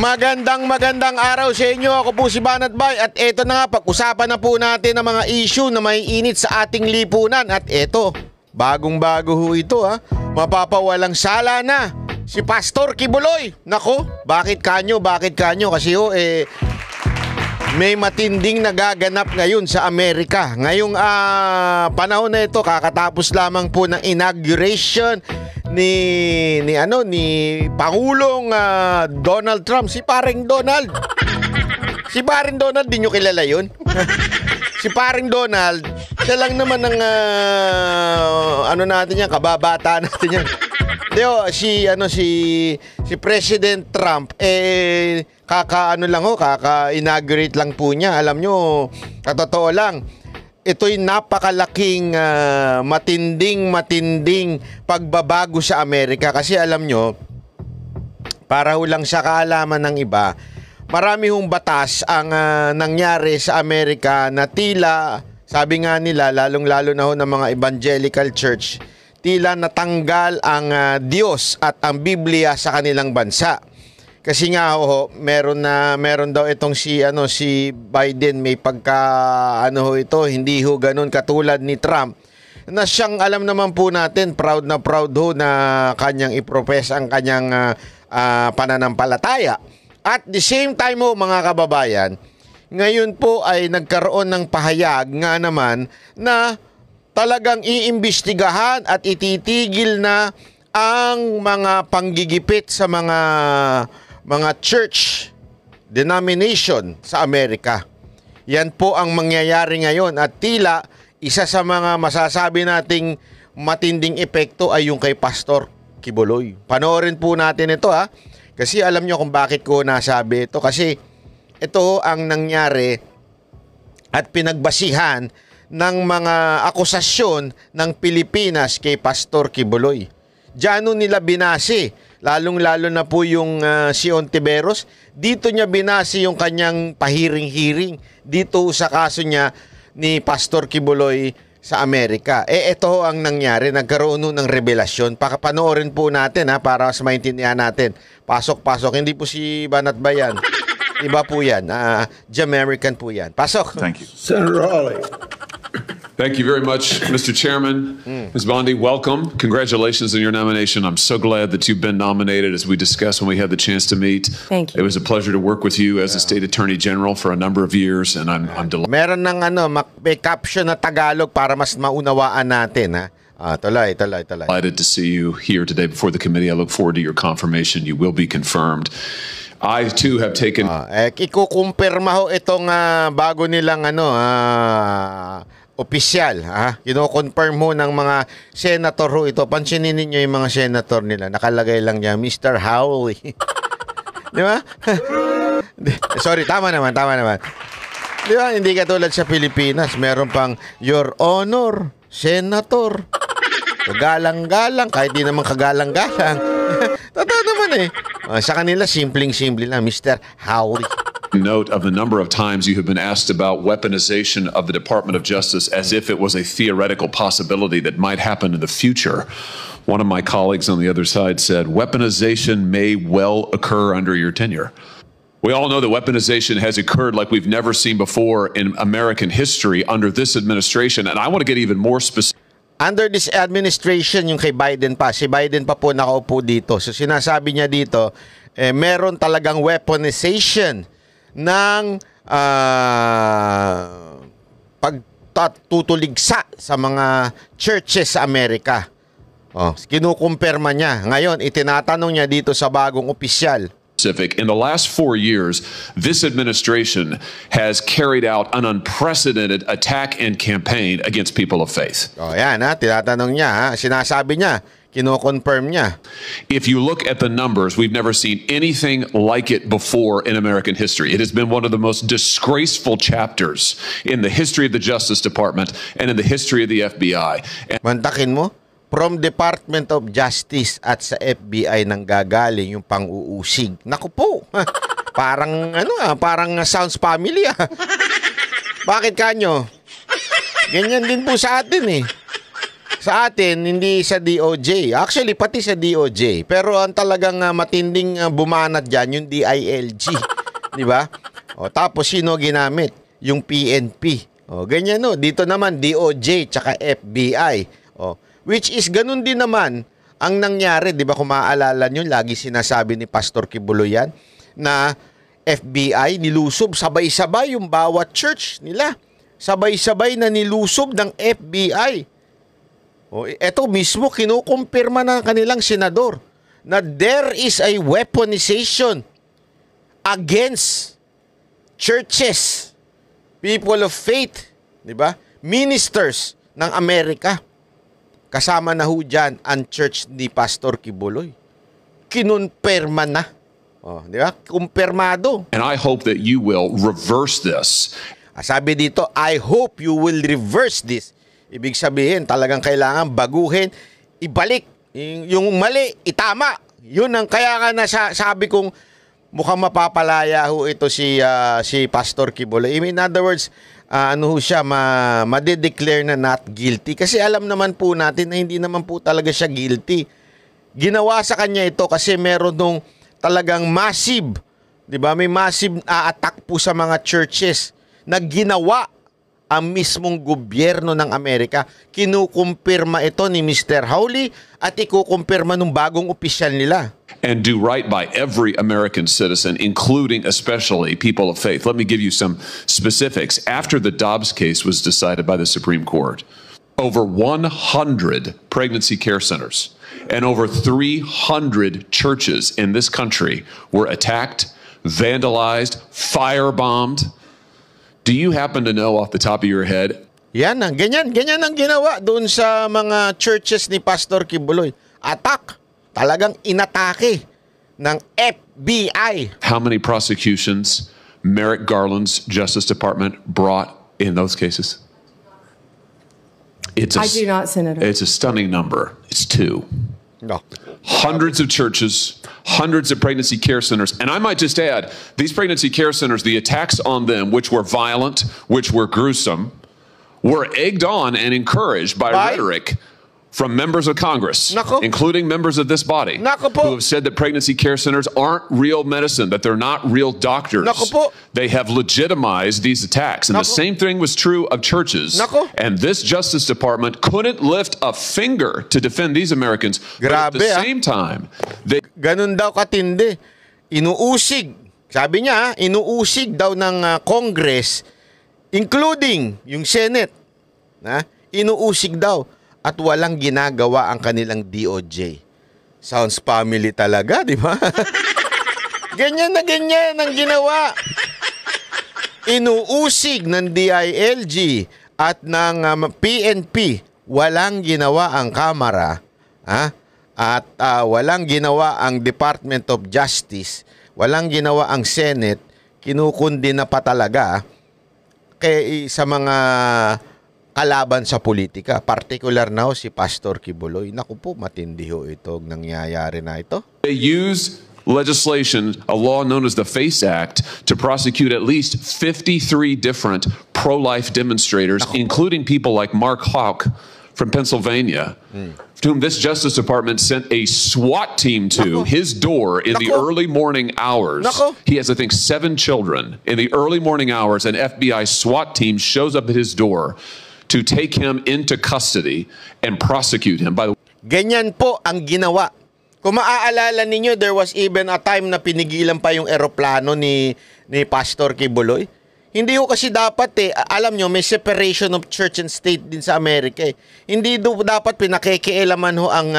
Magandang araw sa inyo. Ako po si Banat Bay at eto na nga, pag-usapan na po natin ang mga issue na may init sa ating lipunan. At eto, bagong-bago ho ito ha. Mapapawalang sala na si Pastor Kibuloy. Nako, bakit kanyo? Kasi ho may matinding nagaganap ngayon sa Amerika. Ngayong panahon na ito, kakatapos lamang po ng inauguration ni Pangulong Donald Trump, si Paring Donald. Si Paring Donald, di nyo kilala yun? Si Paring Donald, siya lang naman ng natin yan, kababata natin yan. Si President Trump kaka-inaugurate lang po niya. Alam nyo, katotoo lang, ito'y napakalaking matinding pagbabago sa Amerika. Kasi alam nyo, para ho lang sa kaalaman ng iba, marami hong batas ang nangyari sa Amerika na tila, sabi nga nila, lalong-lalo na ho ng mga evangelical church, tila natanggal ang Diyos at ang Biblia sa kanilang bansa. Kasi nga meron daw itong si Biden, may hindi ho ganun katulad ni Trump, na siyang alam naman po natin proud ho na kanyang iprofess ang kanyang pananampalataya. At the same time ho, mga kababayan, ngayon po ay nagkaroon ng pahayag nga naman na talagang iimbestigahan at ititigil na ang mga panggigipit sa mga church denomination sa Amerika. Yan po ang mangyayari ngayon at tila isa sa mga masasabi nating matinding epekto ay yung kay Pastor Kibuloy. Panoorin po natin ito ha. Kasi alam nyo kung bakit ko nasabi ito. Kasi ito ang nangyari at pinagbasihan ng mga akusasyon ng Pilipinas kay Pastor Kibuloy. Diyan nila binasi, lalong-lalo na po yung si Ontiveros. Dito niya binasi yung kanyang pahiring-hiring dito sa kaso niya ni Pastor Kibuloy sa Amerika. Ito ang nangyari, nagkaroon ng revelasyon. Panoorin po natin ha, para mas maintindihan natin. Pasok. Hindi po si Banat Bayan. Iba po yan. Jamaican po yan. Pasok. Thank you. Senator Hawley. Thank you very much, Mr. Chairman. Ms. Bondi, welcome. Congratulations on your nomination. I'm so glad that you've been nominated, as we discussed when we had the chance to meet. Thank you. It was a pleasure to work with you as a State Attorney General for a number of years, and I'm delighted. Meron ng may caption na Tagalog para mas maunawaan natin ha. Tuloy. Delighted to see you here today before the committee. I look forward to your confirmation. You will be confirmed. I too have taken... Ikukumpirma ho itong bago nilang opisyal, kino-confirm mo ng mga senator ho ito. Pansinin ninyo yung mga senator nila. Nakalagay lang niya, Mr. Howley. Di ba? Sorry, tama naman. Di ba? Hindi katulad sa Pilipinas. Meron pang, Your Honor, Senator. Kagalang-galang, kahit di naman kagalang-galang. Totoo naman sa kanila, simpleng-simple lang, Mr. Howley. Note of the number of times you have been asked about weaponization of the Department of Justice as if it was a theoretical possibility that might happen in the future. One of my colleagues on the other side said, weaponization may well occur under your tenure. We all know that weaponization has occurred like we've never seen before in American history under this administration, and I want to get even more specific. Under this administration, yung kay Biden pa, si Biden pa po nakaupo dito. So sinasabi niya dito, meron talagang weaponization ng pagtutuligsa sa mga churches sa Amerika. Kinukumpirma niya. Ngayon, itinatanong niya dito sa bagong opisyal. In the last 4 years, this administration has carried out an unprecedented attack and campaign against people of faith. Yan tinatanong niya, sinasabi niya, kino-confirm niya. If you look at the numbers, we've never seen anything like it before in American history. It has been one of the most disgraceful chapters in the history of the Justice Department and in the history of the FBI. Mantakin mo, from Department of Justice at sa FBI nang gagaling yung pang-uusig. Naku po, parang sounds familiar. Bakit kanyo? Ganyan din po sa atin Sa atin, hindi sa DOJ. Actually, pati sa DOJ. Pero ang talagang matinding bumanat dyan, yung DILG. Di ba? O, tapos sino ginamit? Yung PNP. O, ganyan no. Dito naman, DOJ tsaka FBI. O, which is ganun din naman ang nangyari. Di ba kung maaalala nyo, lagi sinasabi ni Pastor Kibuloy yan, na FBI nilusob sabay-sabay yung bawat church nila. Sabay-sabay na nilusob ng FBI. O, eto mismo kinukumpirma ng kanilang senador na there is a weaponization against churches, people of faith, di ba? Ministers ng Amerika. Kasama na ho dyan ang church ni Pastor Kibuloy. Kinunperma na. Oh, di ba? Kumpirmado. And I hope that you will reverse this. Sabi dito, I hope you will reverse this. Ibig sabihin, talagang kailangan baguhin, ibalik. Yung mali, itama. Yun ang kaya nga sabi kong mukhang mapapalaya ho ito si Pastor Kibuloy. In other words, ano ho siya, madedeclare na not guilty. Kasi alam naman po natin na hindi naman po talaga siya guilty. Ginawa sa kanya ito kasi meron nung talagang massive, di ba? May massive attack po sa mga churches na ginawa ang mismong gobyerno ng Amerika. Kinukumpirma ito ni Mr. Hawley at ikukumpirma ng bagong opisyal nila. And do right by every American citizen, including especially people of faith. Let me give you some specifics. After the Dobbs case was decided by the Supreme Court, over 100 pregnancy care centers and over 300 churches in this country were attacked, vandalized, firebombed. Do you happen to know off the top of your head? Yan ang ganyan ang ginawa doon sa mga churches ni Pastor Kibuloy. Attack, talagang inatake ng FBI. How many prosecutions Merrick Garland's Justice Department brought in those cases? I do not, Senator. It's a stunning number. It's 2. No. Hundreds of churches, hundreds of pregnancy care centers. And I might just add, these pregnancy care centers, the attacks on them, which were violent, which were gruesome, were egged on and encouraged by rhetoric from members of Congress, including members of this body, who have said that pregnancy care centers aren't real medicine, that they're not real doctors. They have legitimized these attacks. And the same thing was true of churches. And this Justice Department couldn't lift a finger to defend these Americans. But at the same time, they... Ganun daw katindi. Inuusig. Sabi niya, inuusig daw ng Congress, including yung Senate. Inuusig daw. At walang ginagawa ang kanilang DOJ. Sounds family talaga, di ba? Ganyan na ganyan ang ginawa. Inuusig ng DILG at ng PNP. Walang ginawa ang Kamara. At walang ginawa ang Department of Justice. Walang ginawa ang Senate. Kinukundi na pa talaga sa mga kalaban sa politika, particular na si Pastor Kibuloy. Naku po, matindi ho itong nangyayari na ito. They use legislation, a law known as the FACE Act, to prosecute at least 53 different pro-life demonstrators, including people like Mark Houck from Pennsylvania, to whom this Justice Department sent a SWAT team to his door in the early morning hours. He has, I think, 7 children. In the early morning hours, an FBI SWAT team shows up at his door to take him into custody and prosecute him. By the way, ganyan po ang ginawa. Kung maaalala ninyo, there was even a time na pinigilan pa yung eroplano ni Pastor Kibuloy. Hindi ho kasi dapat alam nyo, may separation of church and state din sa Amerika Hindi dapat pinakikialaman ho ang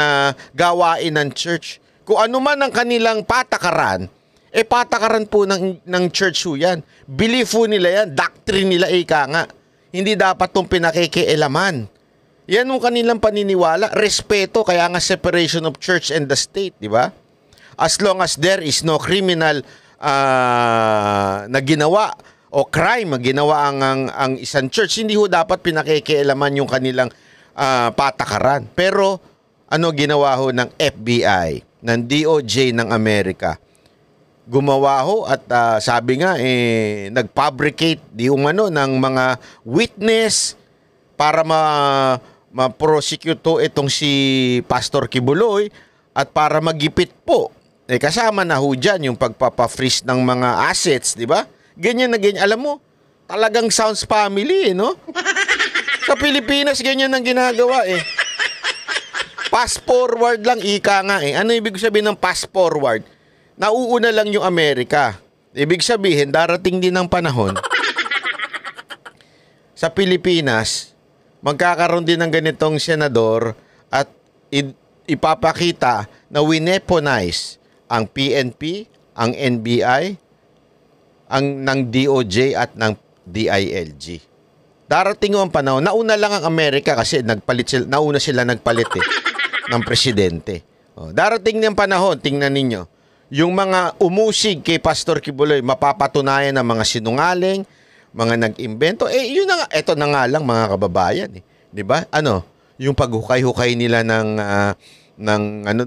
gawain ng church. Kung ano man ang kanilang patakaran, patakaran po ng church ho yan. Belief ho nila yan, doctrine nila ika nga. Hindi dapat itong pinakikialaman. Yan ang kanilang paniniwala. Respeto, kaya nga separation of church and the state, di ba? As long as there is no criminal na ginawa o crime na ginawa ang isang church, hindi ho dapat pinakikialaman yung kanilang patakaran. Pero ano ginawa ho ng FBI, ng DOJ ng Amerika? Gumawa ho at sabi nga nag-fabricate ng mga witness para ma-prosecute to itong si Pastor Kibuloy at para magipit po. Kasama na ho dyan yung pagpapa-freeze ng mga assets, di ba? Ganyan na ganyan. Alam mo, talagang sounds family, no? Sa Pilipinas, ganyan ang ginagawa, Fast forward lang, ika nga, Ano ibig sabihin ng fast forward? Nauuna lang yung Amerika. Ibig sabihin, darating din ng panahon sa Pilipinas, magkakaroon din ng ganitong senador at ipapakita na wineponize ang PNP, ang NBI, ng DOJ at ng DILG. Darating ang panahon, nauna lang ang Amerika kasi nauna sila nagpalit ng presidente. Darating ng panahon, tingnan ninyo, yung mga umusig kay Pastor Kibuloy, mapapatunayan ng mga sinungaling, mga nag-imbento. Yun na nga, eto na nga lang mga kababayan. 'Di ba? Yung paghukay-hukay nila ng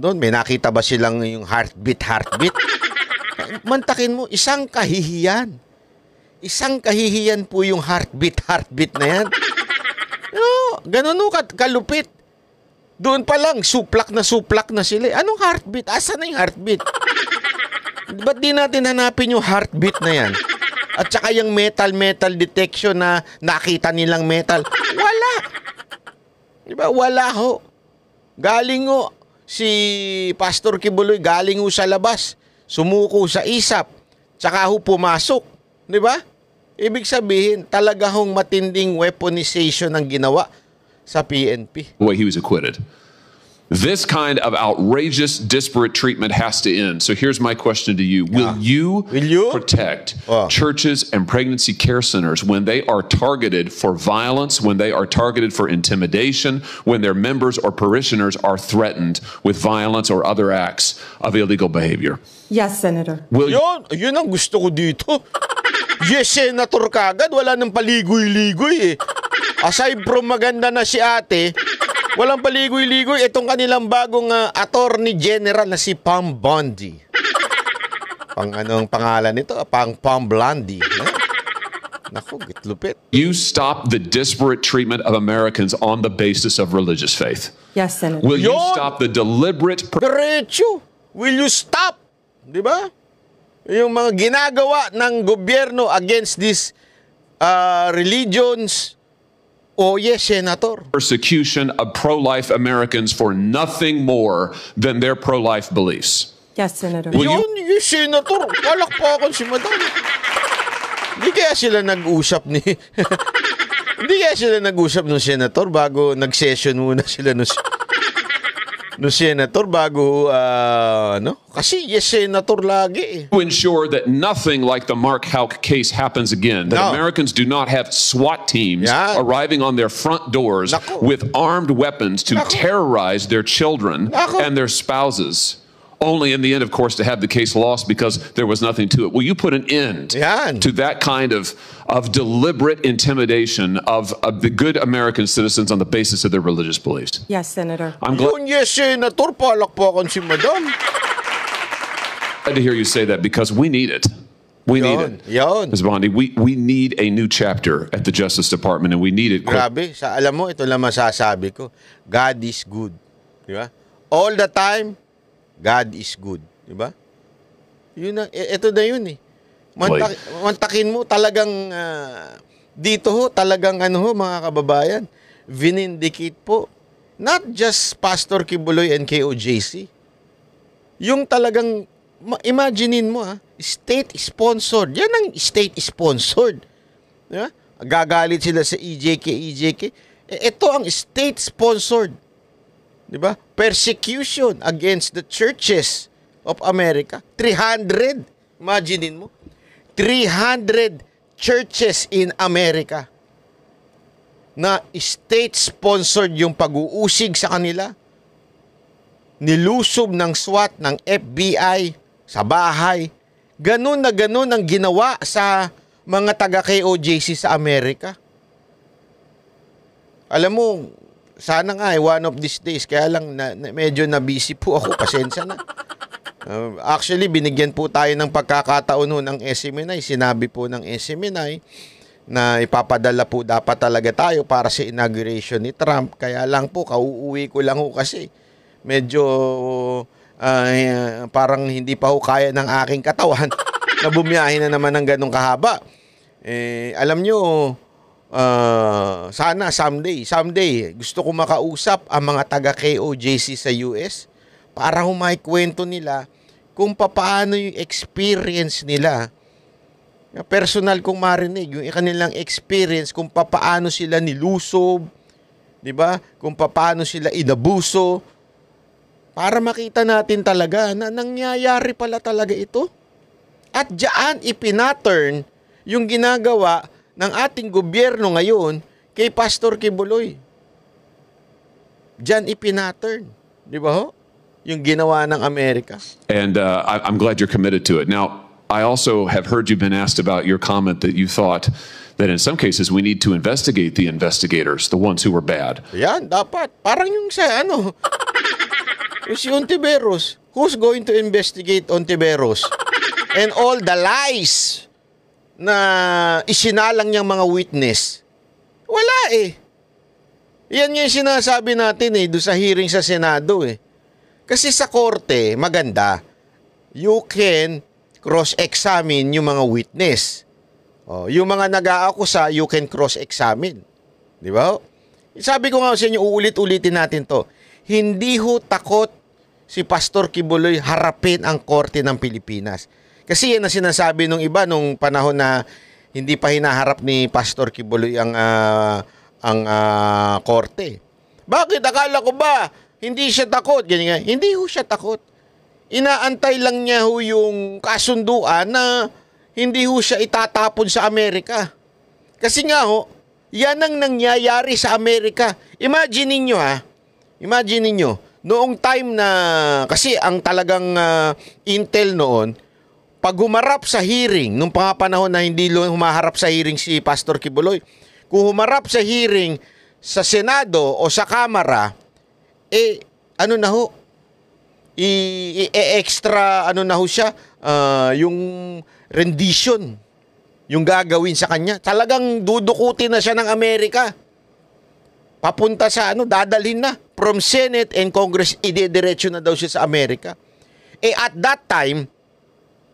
doon, may nakita ba silang yung heartbeat? Mantakin mo, isang kahihiyan. Isang kahihiyan po yung heartbeat na yan. Ganun kalupit. Doon pa lang, suplak na sila. Anong heartbeat? Asan na yung heartbeat? Ba't di natin hanapin yung heartbeat na yan? At saka yung metal detection na nakita nilang metal. Wala. Diba? Wala ho. Galing ho. Si Pastor Kibuloy galing ho sa labas. Sumuko sa isap. Tsaka ho pumasok. Diba? Ibig sabihin, talaga hong matinding weaponization ang ginawa sa PNP. The way he was acquitted. This kind of outrageous, disparate treatment has to end. So here's my question to you. Will you protect churches and pregnancy care centers when they are targeted for violence, when they are targeted for intimidation, when their members or parishioners are threatened with violence or other acts of illegal behavior? Yes, Senator. Yun ang gusto ko dito. Yes, Senator kagad. Wala nang paligoy-ligoy Aside from maganda na si ate, walang paligoy-ligoy. Itong kanilang bagong attorney general na si Pam Bondi. Anong pangalan nito? Pam Bondi. Naku, gitlupit. You stop the disparate treatment of Americans on the basis of religious faith. Yes, Senator. Will you stop the deliberate... Diretso. Will you stop? Di ba? Yung mga ginagawa ng gobyerno against these religions. Yes, Senator. Persecution of pro-life Americans for nothing more than their pro-life beliefs. Yes, Senator. Yes, Senator. Palakpakan si Madam. Hindi kaya sila nag-usap Hindi kaya sila nag-usap ng Senator bago nag-session muna sila no Senator bago kasi yes Senator lagi To ensure that nothing like the Mark Houck case happens again, that Americans do not have SWAT teams arriving on their front doors with armed weapons to terrorize their children and their spouses. Only in the end, of course, to have the case lost because there was nothing to it. Will you put an end to that kind of deliberate intimidation of the good American citizens on the basis of their religious beliefs? Yes, Senator. I'm glad yes, Senator. Palakpakan si Madam. to hear you say that because we need it. We need it. Ms. Bondi, we need a new chapter at the Justice Department and we need it. Grabe. Alam mo, ito lang masasabi ko. God is good. Di ba? All the time, God is good. Di ba? Ito na yun Mantakin mo talagang dito talagang mga kababayan, vinindicate po. Not just Pastor Kibuloy and KOJC. Yung talagang, imaginein mo state-sponsored. Yan ang state-sponsored. Diba? Gagalit sila sa EJK. Ito ang state-sponsored. Diba? Persecution against the churches of America. 300. Imaginein mo. 300 churches in America na state-sponsored yung pag-uusig sa kanila. Nilusob ng SWAT, ng FBI sa bahay. Ganun na ganun ang ginawa sa mga taga-KOJC sa Amerika. Alam mo, sana nga one of these days, kaya lang medyo na-busy po ako, pasensya na. Actually, binigyan po tayo ng pagkakataon ng SMNI. Sinabi po ng SMNI na ipapadala po dapat talaga tayo para sa inauguration ni Trump. Kaya lang po, kauuwi ko lang ho kasi medyo parang hindi pa ho kaya ng aking katawan na bumiyahin na naman ng ganong kahaba. Alam nyo, sana someday gusto ko makausap ang mga taga KOJC sa US para humaykwento nila kung paano yung experience nila. Personal kong marinig yung kanilang experience kung paano sila nilusob, 'di ba? Kung paano sila inabuso, para makita natin talaga na nangyayari pala talaga ito. At diyan ipinaturn yung ginagawa ng ating gobyerno ngayon kay Pastor Kibuloy. Diyan ipinaturn, 'di ba ho? Yung ginawa ng Amerika. And I'm glad you're committed to it. Now, I also have heard you've been asked about your comment that you thought that in some cases we need to investigate the investigators, the ones who were bad. Yan, dapat. Parang yung sa yung si Ontiveros. Who's going to investigate Ontiveros? And all the lies na isinalang niyang mga witness. Wala eh. Yan yung sinasabi natin doon sa hearing sa Senado eh. Kasi sa korte, maganda. You can cross-examine yung mga witness. Yung mga nag-aakusa, you can cross-examine. Di ba? Sabi ko nga sa inyo, uulit-ulitin natin to. Hindi ho takot si Pastor Kibuloy harapin ang korte ng Pilipinas. Kasi yan ang sinasabi nung iba nung panahon na hindi pa hinaharap ni Pastor Kibuloy ang korte. Bakit? Akala ko ba hindi siya takot? Ganyan. Hindi ho siya takot. Inaantay lang niya ho yung kasunduan na hindi ho siya itatapon sa Amerika. Kasi nga ho, yan ang nangyayari sa Amerika. Imagine ninyo, noong time na, kasi ang talagang intel noon, pag humarap sa hearing, nung panahon na hindi humaharap sa hearing si Pastor Kibuloy, kung humarap sa hearing sa Senado o sa Kamara, extra siya, yung rendition, yung gagawin sa kanya. Talagang dudukutin na siya ng Amerika. Papunta sa dadalhin na. From Senate and Congress, idediretso na daw siya sa Amerika. At that time,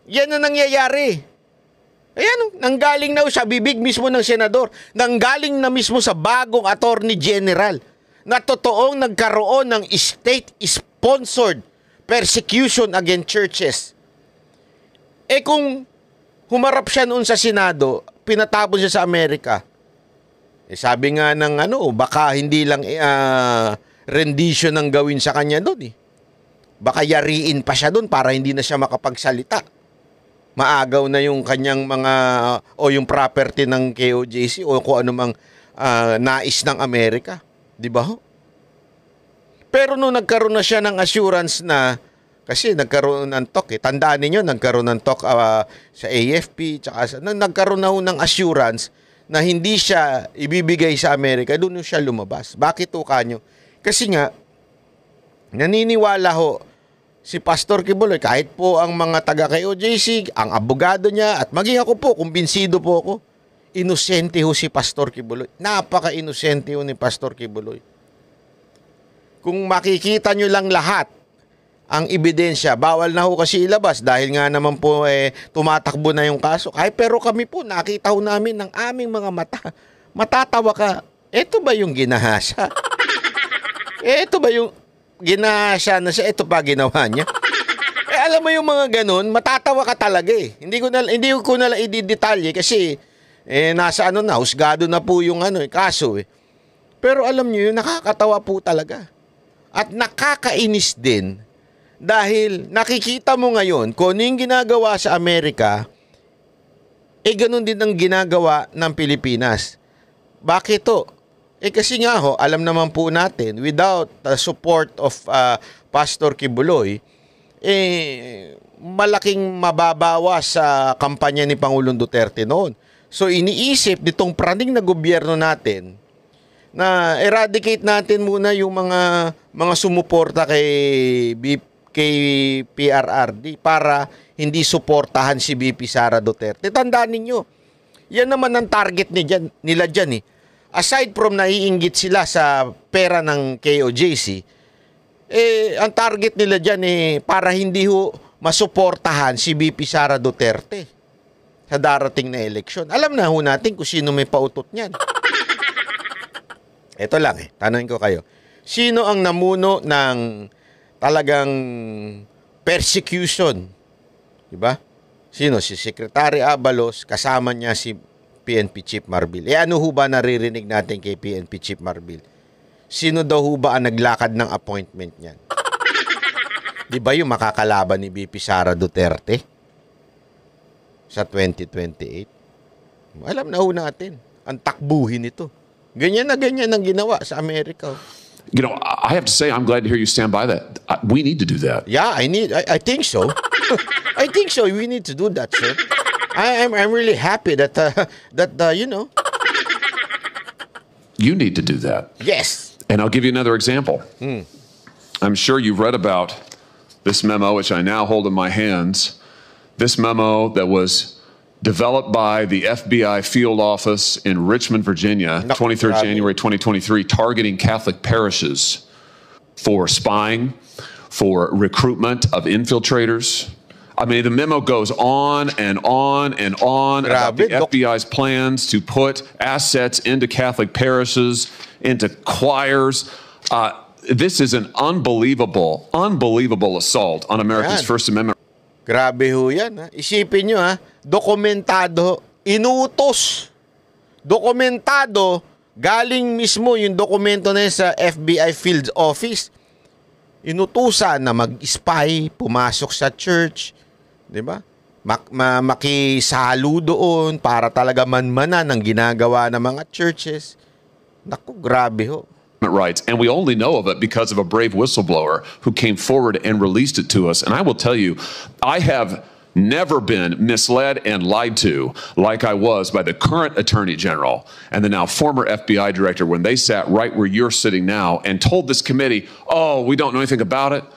yan na nangyayari. Ayan, nanggaling na sa bibig mismo ng senador. Nanggaling na mismo sa bagong attorney general na totoong nagkaroon ng state-sponsored persecution against churches. Kung humarap siya noon sa Senado, pinatapon siya sa Amerika. Sabi nga ng baka hindi lang rendition ang gawin sa kanya doon eh. Baka yariin pa siya doon para hindi na siya makapagsalita. Maagaw na yung kanyang mga o yung property ng KOJC o kung anumang nais ng Amerika. Di ba ho? Pero nung nagkaroon na siya ng assurance na, kasi nagkaroon ng talk tandaan niyo nagkaroon ng talk sa AFP, tsaka nagkaroon na ho ng assurance na hindi siya ibibigay sa Amerika, doon siya lumabas. Bakit ho kanyo? Kasi nga, naniniwala ho si Pastor Kibuloy, kahit po ang mga taga-KOJC, ang abogado niya, at maging ako po, kumbinsido po ako, inosente ho si Pastor Kibuloy. Napaka-inosente ho ni Pastor Kibuloy. Kung makikita nyo lang lahat ang ebidensya, bawal na ho kasi ilabas dahil nga naman po tumatakbo na yung kaso. Pero kami po, nakita ho namin ng aming mga mata. Matatawa ka, eto ba yung ginahasa? Eto ba yung ginahasa na siya? Eto pa ginawa niya? Alam mo yung mga ganun, matatawa ka talaga eh. Hindi ko na lang i-detalye kasi nasa husgado na po yung kaso eh. Pero alam niyo yun, nakakatawa po talaga. At nakakainis din dahil nakikita mo ngayon kung ano yung ginagawa sa Amerika, ganun din ang ginagawa ng Pilipinas. Bakit to? Kasi nga ho, alam naman po natin, without the support of Pastor Kibuloy, malaking mababawas sa kampanya ni Pangulong Duterte noon. So iniisip nitong praning na gobyerno natin na eradicate natin muna yung mga sumuporta kay PRRD para hindi suportahan si BP Sara Duterte. Tandaan ninyo, Yan naman ang target nila dyan eh. Aside from naiinggit sila sa pera ng KOJC, ang target nila dyan para hindi masuportahan si VP Sara Duterte sa darating na eleksyon. Alam na natin kung sino may pautot niyan. Ito lang tanongin ko kayo. Sino ang namuno ng talagang persecution? Diba? Sino? Si Secretary Abalos, kasama niya si PNP Chief Marbil. Ano ho ba naririnig natin kay PNP Chief Marbil? Sino daw ho ba ang naglakad ng appointment niyan? Di ba yung makakalaban ni VP Sara Duterte sa 2028? Alam na ho natin ang takbuhin nito. Ganyan ang ginawa sa Amerika. You know, I have to say, I'm glad to hear you stand by that. We need to do that. Yeah, I think so. I think so. We need to do that, sir. I'm really happy that you know. You need to do that. Yes. And I'll give you another example. I'm sure you've read about this memo, which I now hold in my hands. This memo that was developed by the FBI field office in Richmond, Virginia, 23rd January 2023, targeting Catholic parishes for spying, for recruitment of infiltrators. I mean, the memo goes on and on and on about the FBI's plans to put assets into Catholic parishes, into choirs. This is an unbelievable assault on America's First Amendment. Grabe ho yan. Isipin nyo dokumentado, inutos. Dokumentado, galing mismo yung dokumento na yun sa FBI field office. Inutusan na mag-spy, pumasok sa church, di ba? Makisalo doon para talaga manmanan ang ginagawa ng mga churches. Naku, grabe ho. Rights, and we only know of it because of a brave whistleblower who came forward and released it to us. And I will tell you, I have never been misled and lied to like I was by the current Attorney General and the now former FBI Director when they sat right where you're sitting now and told this committee, oh, we don't know anything about it.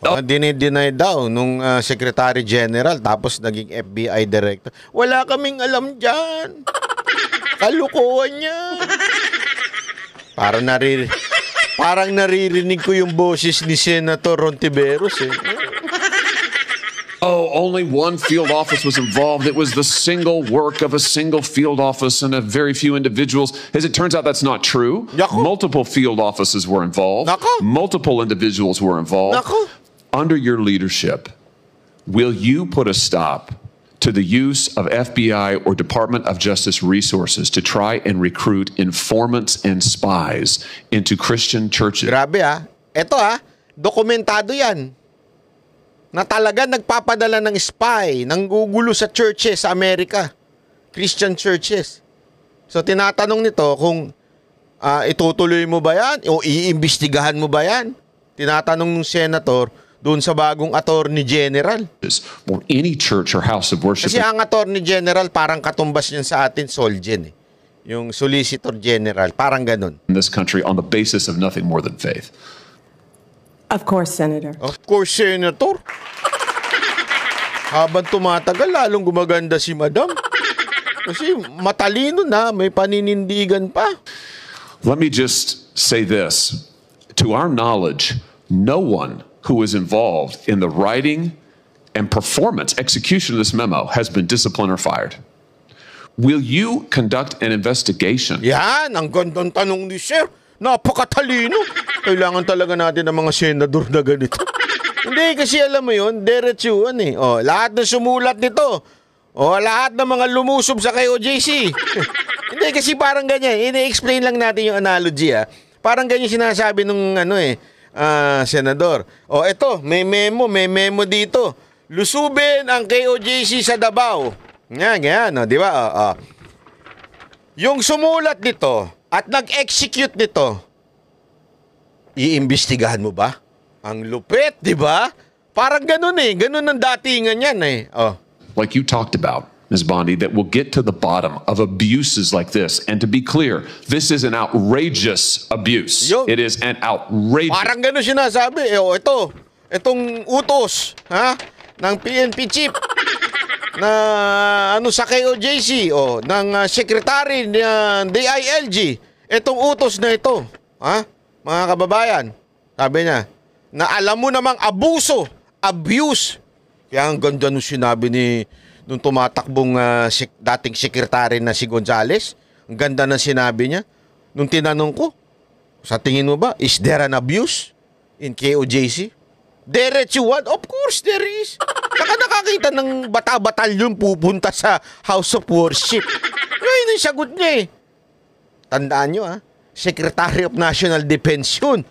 Dinay daw nung Secretary General tapos naging FBI Director. Wala kaming alam dyan. Kalukuhan niya. Parang naririnig ko yung boses ni Senator Rontiveros Oh, only one field office was involved. It was the single work of a single field office and a very few individuals. As it turns out, that's not true. Naku. Multiple field offices were involved. Naku. Multiple individuals were involved. Naku. Under your leadership, will you put a stop to the use of FBI or Department of Justice resources to try and recruit informants and spies into Christian churches? Grabe Ito dokumentado yan. Na talaga nagpapadala ng spy, ng gugulo sa churches sa Amerika. Christian churches. So tinatanong nito kung itutuloy mo ba yan o iimbestigahan mo ba yan? Tinatanong ng senator doon sa bagong Attorney General. Or any church or house of worship. Kasi ang Attorney General parang katumbas niyan sa atin, Solgen Yung Solicitor General, parang ganun. In this country on the basis of nothing more than faith. Of course, Senator. Of course, Senator. Habang tumatagal, lalong gumaganda si Madam. Kasi matalino na, may paninindigan pa. Let me just say this. To our knowledge, no one who is involved in the writing and performance, execution of this memo has been disciplined or fired. Will you conduct an investigation? Yan, ang gandang tanong ni Sir. Napakatalino. Kailangan talaga natin ng mga senador na ganito. Hindi, kasi alam mo yun, diretsuhan lahat na sumulat nito. Lahat ng mga lumusob sa KOJC. Hindi, kasi parang ganyan. Ini-explain lang natin yung analogy Parang ganyan sinasabi nung senador. Eto, may memo dito. Lusubin ang KOJC sa Davao. Ganyan, di ba? Yung sumulat nito at nag-execute nito, iimbestigahan mo ba? Ang lupit, di ba? Parang ganun ganun ang datingan yan Like you talked about, Ms. Bondi, that will get to the bottom of abuses like this. And to be clear, this is an outrageous abuse. Yun. It is an outrageous. Parang ganun sinasabi. Itong utos ng PNP chief na ano sa KOJC o ng secretary ng DILG itong utos na ito, ha? Mga kababayan, sabi niya, na alam mo namang abuse. Kaya ang ganda nung sinabi nung tumatakbong dating sekretary na si Gonzales. Ang ganda ng sinabi niya. Nung tinanong ko, sa tingin mo ba, is there an abuse in KOJC? Diretso one? Of course there is. Saka nakakita ng bata-batalyon pupunta sa House of Worship. Yun yung sagot niya eh. Tandaan nyo Secretary of National Defense yun.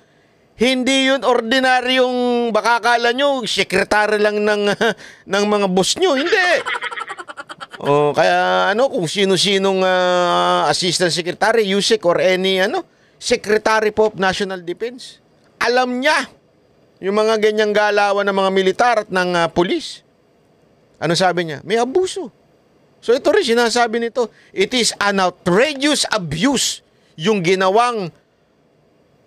Hindi yun ordinaryong baka akala nyo, sekretary lang ng mga boss nyo. Hindi. Kaya kung sino-sinong assistant secretary, USEC or any secretary po of National Defense, alam niya yung mga ganyang galawan ng mga militar at ng pulis. Ano sabi niya? May abuso. So ito rin sinasabi nito, it is an outrageous abuse yung ginawang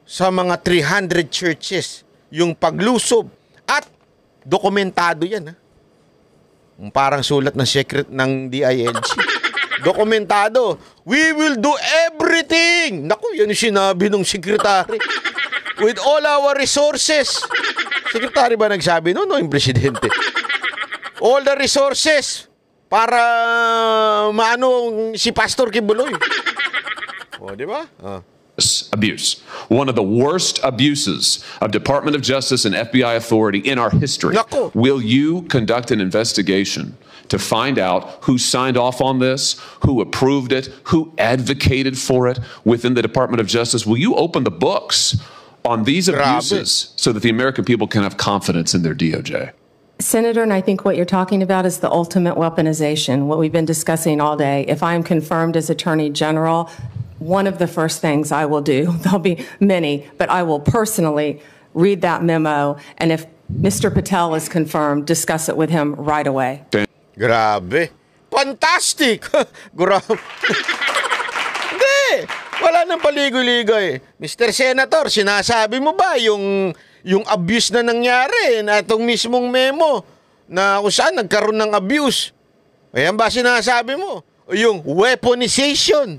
sa mga 300 churches, yung paglusob at dokumentado yan. Parang sulat ng secret ng DILG. Dokumentado. We will do everything. Naku, yan yung sinabi ng sekretary. With all our resources. Sekretary ba nagsabi? No, yung presidente. All the resources para maano si Pastor Kibuloy. Di ba? Abuse. One of the worst abuses of Department of Justice and FBI authority in our history. Nako. Will you conduct an investigation to find out who signed off on this, who approved it, who advocated for it within the Department of Justice? Will you open the books on these abuses so that the American people can have confidence in their DOJ? Senator, and I think what you're talking about is the ultimate weaponization, what we've been discussing all day. If I'm confirmed as Attorney General, one of the first things I will do, there'll be many, but I will personally read that memo, and if Mr. Patel is confirmed, discuss it with him right away. Grabe. Fantastic! Grabe. Hindi! Wala nang paligoy-ligoy. Mr. Senator, sinasabi mo ba yung abuse na nangyari na itong mismong memo na kung saan nagkaroon ng abuse? Ayan ba sinasabi mo? O yung weaponization.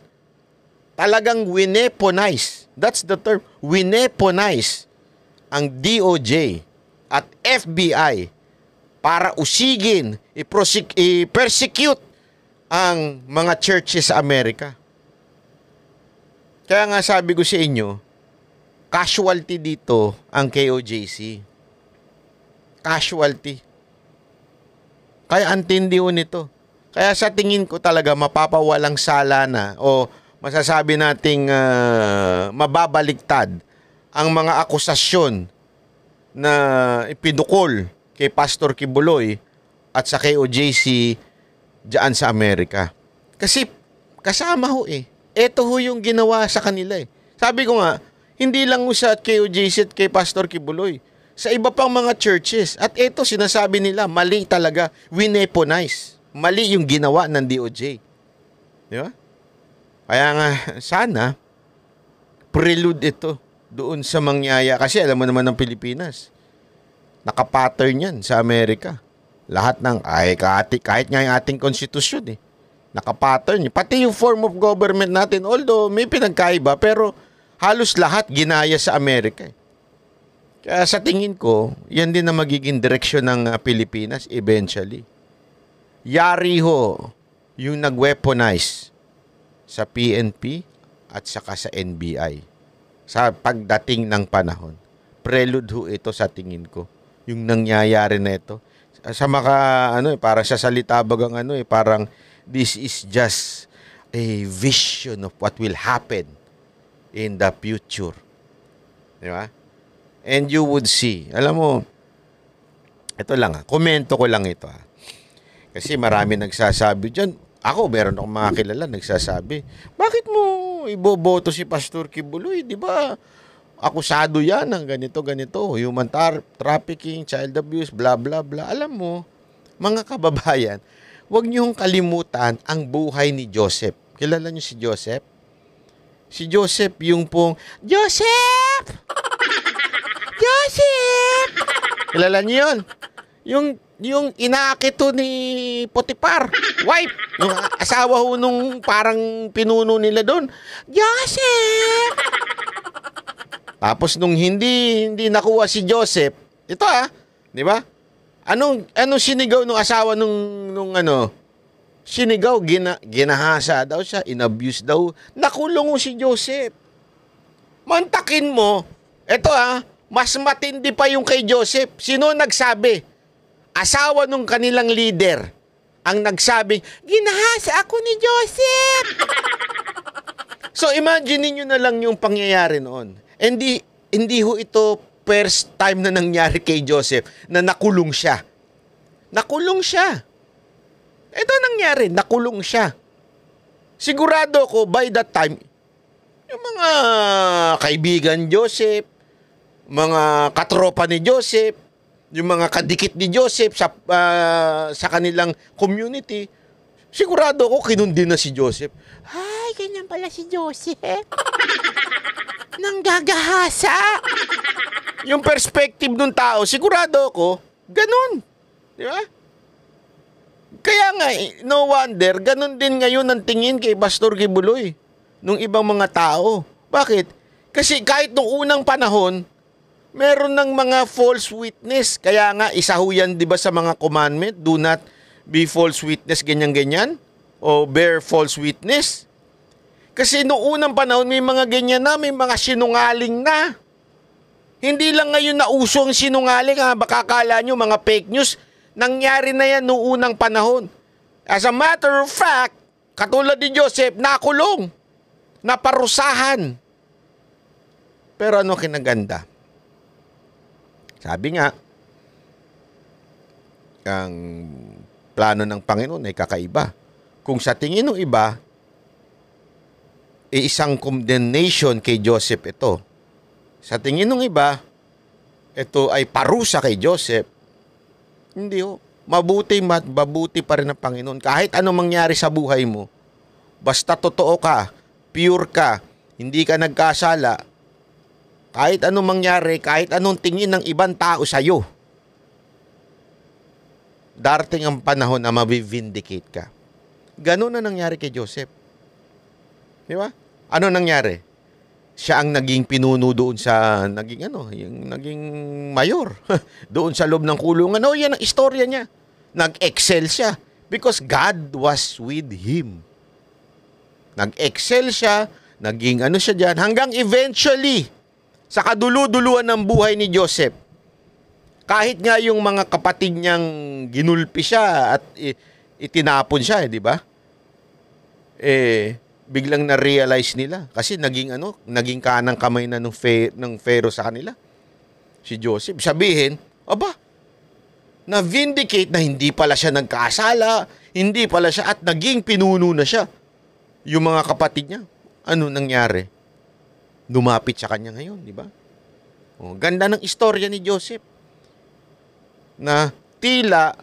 Talagang wineponize. That's the term. Wineponize ang DOJ at FBI para usigin, i-persecute ang mga churches sa Amerika. Kaya nga sabi ko sa inyo, casualty dito ang KOJC. Casualty. Kaya antindi ho nito. Kaya sa tingin ko talaga mapapawalang sala na o masasabi nating mababaliktad ang mga akusasyon na ipinukol kay Pastor Kibuloy at sa KOJC diyan sa Amerika. Kasi kasama ho Ito ho yung ginawa sa kanila Sabi ko nga, hindi lang sa KOJC at kay Pastor Kibuloy. Sa iba pang mga churches. At ito sinasabi nila, mali talaga. Wineponize. Mali yung ginawa ng DOJ. Di ba? Kaya nga, sana, prelude ito doon sa mangyaya. Kasi alam mo naman ng Pilipinas, nakapattern yan sa Amerika. Lahat ng, kahit nga yung ating konstitusyon nakapattern. Pati yung form of government natin, although may pinagkaiba, pero halos lahat ginaya sa Amerika. Kaya sa tingin ko, yan din na magiging direksyon ng Pilipinas eventually. Yari ho yung nag-weaponize sa PNP at saka sa NBI sa pagdating ng panahon. Prelude ho ito sa tingin ko. Yung nangyayari na ito. Sa parang sa salita bagang parang this is just a vision of what will happen in the future. Di ba? And you would see. Alam mo, ito lang komento ko lang ito Kasi marami nagsasabi dyan. Ako, meron akong mga kilala nagsasabi, bakit mo iboboto si Pastor Kibuloy? Di ba? Akusado yan ng ganito, human trafficking, child abuse, blah, blah, blah. Alam mo, mga kababayan, huwag niyong kalimutan ang buhay ni Joseph. Kilala niyo si Joseph? Si Joseph yung pong, Joseph! Joseph! Kilala niyo yun? Yung yung inaakit to ni Potiphar, wife, yung asawa ho nung parang pinuno nila doon. Joseph! Tapos nung hindi nakuha si Joseph, ito di ba? Anong sinigaw nung asawa nung sinigaw, ginahasa daw siya, inabuse daw. Nakulong si Joseph. Mantakin mo, ito mas matindi pa yung kay Joseph. Sino nagsabi? Asawa nung kanilang leader ang nagsabing, ginahasa ako ni Joseph. So imagine niyo na lang yung pangyayari noon. Hindi ho ito first time na nangyari kay Joseph na nakulong siya. Nakulong siya. Ito nangyari, nakulong siya. Sigurado ko by that time, yung mga kaibigan Joseph, mga katropa ni Joseph, yung mga kadikit ni Joseph sa kanilang community, sigurado ko kinundi na si Joseph. Ay, ganyan pala si Joseph. Nanggagahasa. Yung perspective ng tao, sigurado ko, ganun. Di ba? Kaya nga, no wonder, ganun din ngayon ang tingin kay Pastor Kibuloy nung ibang mga tao. Bakit? Kasi kahit nung unang panahon, meron ng mga false witness. Kaya nga, isa ho yan, di ba, sa mga commandment, do not be false witness, ganyan-ganyan, o bear false witness. Kasi noong unang panahon, may mga ganyan na, may mga sinungaling na. Hindi lang ngayon na uso ang sinungaling, baka akala nyo, mga fake news, nangyari na yan noong unang panahon. As a matter of fact, katulad ni Joseph, nakulong, naparusahan. Pero ano kinaganda? Sabi nga, ang plano ng Panginoon ay kakaiba. Kung sa tingin ng iba, isang condemnation kay Joseph ito. Sa tingin ng iba, ito ay parusa kay Joseph. Hindi ho. Mabuti pa rin ang Panginoon. Kahit anong mangyari sa buhay mo, basta totoo ka, pure ka, hindi ka nagkasala, kahit anong mangyari, kahit anong tingin ng ibang tao sa'yo, darating ang panahon na mabivindicate ka. Ganun na nangyari kay Joseph. Di ba? Ano nangyari? Siya ang naging pinuno doon sa, yung naging mayor. Doon sa loob ng kulungan. Yan ang istorya niya. Nag-excel siya. Because God was with him. Nag-excel siya, naging siya dyan, hanggang eventually, sa kadulu-duluan ng buhay ni Joseph, kahit nga yung mga kapatid niyang ginulpi siya at itinapon siya, di ba? Biglang na-realize nila kasi naging kanang kamay na ng Pharaoh sa kanila. Si Joseph, sabihin, na-vindicate na hindi pala siya nagkasala, hindi pala siya at naging pinuno na siya. Yung mga kapatid niya, ano nangyari? Lumapit sa kanya ngayon, di ba? Ganda ng istorya ni Joseph. Na tila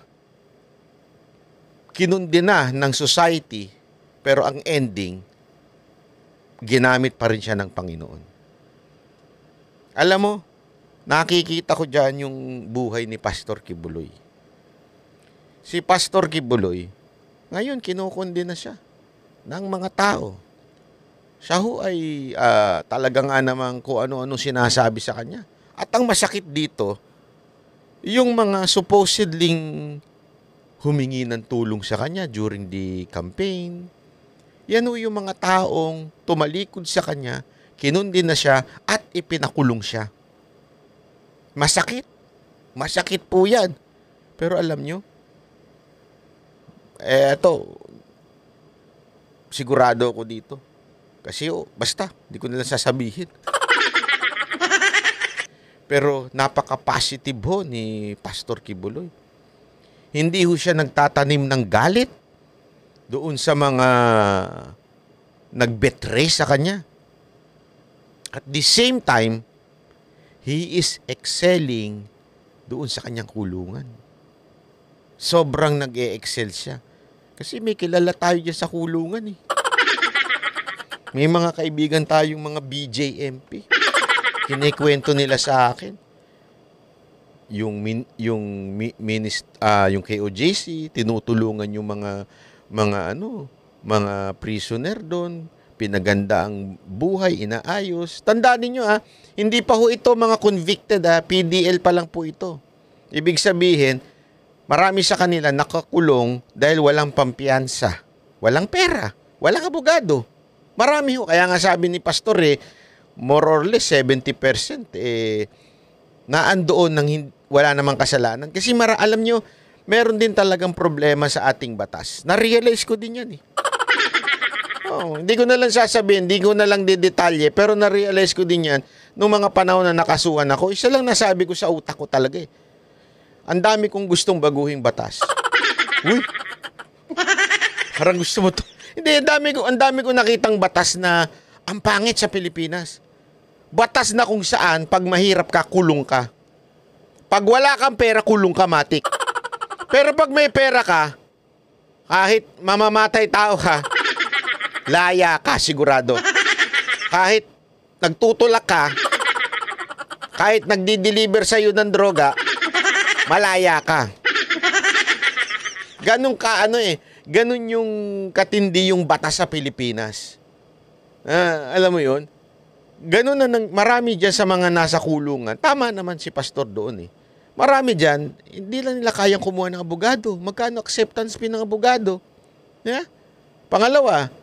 kinundi na ng society, pero ang ending, ginamit pa rin siya ng Panginoon. Alam mo, nakikita ko dyan yung buhay ni Pastor Kibuloy. Si Pastor Kibuloy, ngayon kinukundi na siya ng mga tao. Siya ho ay talaga nga namang kung ano-ano sinasabi sa kanya. At ang masakit dito, yung mga supposedly humingi ng tulong sa kanya during the campaign, yan ho yung mga taong tumalikod sa kanya, kinundi na siya at ipinakulong siya. Masakit. Masakit po yan. Pero alam nyo, eto, sigurado ako dito. Kasi basta, di ko nila sasabihin. Pero napaka-positive ho ni Pastor Kibuloy. Hindi ho siya nagtatanim ng galit doon sa mga nag-betray sa kanya. At the same time, he is excelling doon sa kanyang kulungan. Sobrang nag-e-excel siya. Kasi may kilala tayo dyan sa kulungan eh. May mga kaibigan tayong mga BJMP. Kinikwento nila sa akin. yung KOJC, tinutulungan yung mga prisoner doon, pinaganda ang buhay, inaayos. Tandaan niyo hindi pa ho ito mga convicted PDL pa lang po ito. Ibig sabihin, marami sa kanila nakakulong dahil walang pampiyansa, walang pera, walang abogado. Marami ho, kaya nga sabi ni Pastor more or less 70% naandoon ng wala namang kasalanan. Kasi alam nyo, meron din talagang problema sa ating batas. Na-realize ko din yan hindi ko na lang sasabihin, hindi ko na lang didetalye, pero na-realize ko din yan nung mga panahon na nakasuhan ako. Isa lang nasabi ko sa utak ko talaga ang dami kong gustong baguhin batas. Uy, parang gusto mo to. Hindi, ang dami ko nakitang batas na ang pangit sa Pilipinas. Batas na kung saan, pag mahirap ka, kulong ka. Pag wala kang pera, kulong ka, matik. Pero pag may pera ka, kahit mamamatay tao ka, laya ka, sigurado. Kahit nagtutulak ka, kahit nagdi-deliver sa'yo ng droga, malaya ka. Ganun ganun yung katindi yung batas sa Pilipinas. Alam mo yun? Ganun na marami dyan sa mga nasa kulungan. Tama naman si Pastor doon Marami dyan, hindi lang nila kayang kumuha ng abogado. Magkano acceptance fee ng abogado? Pangalawa,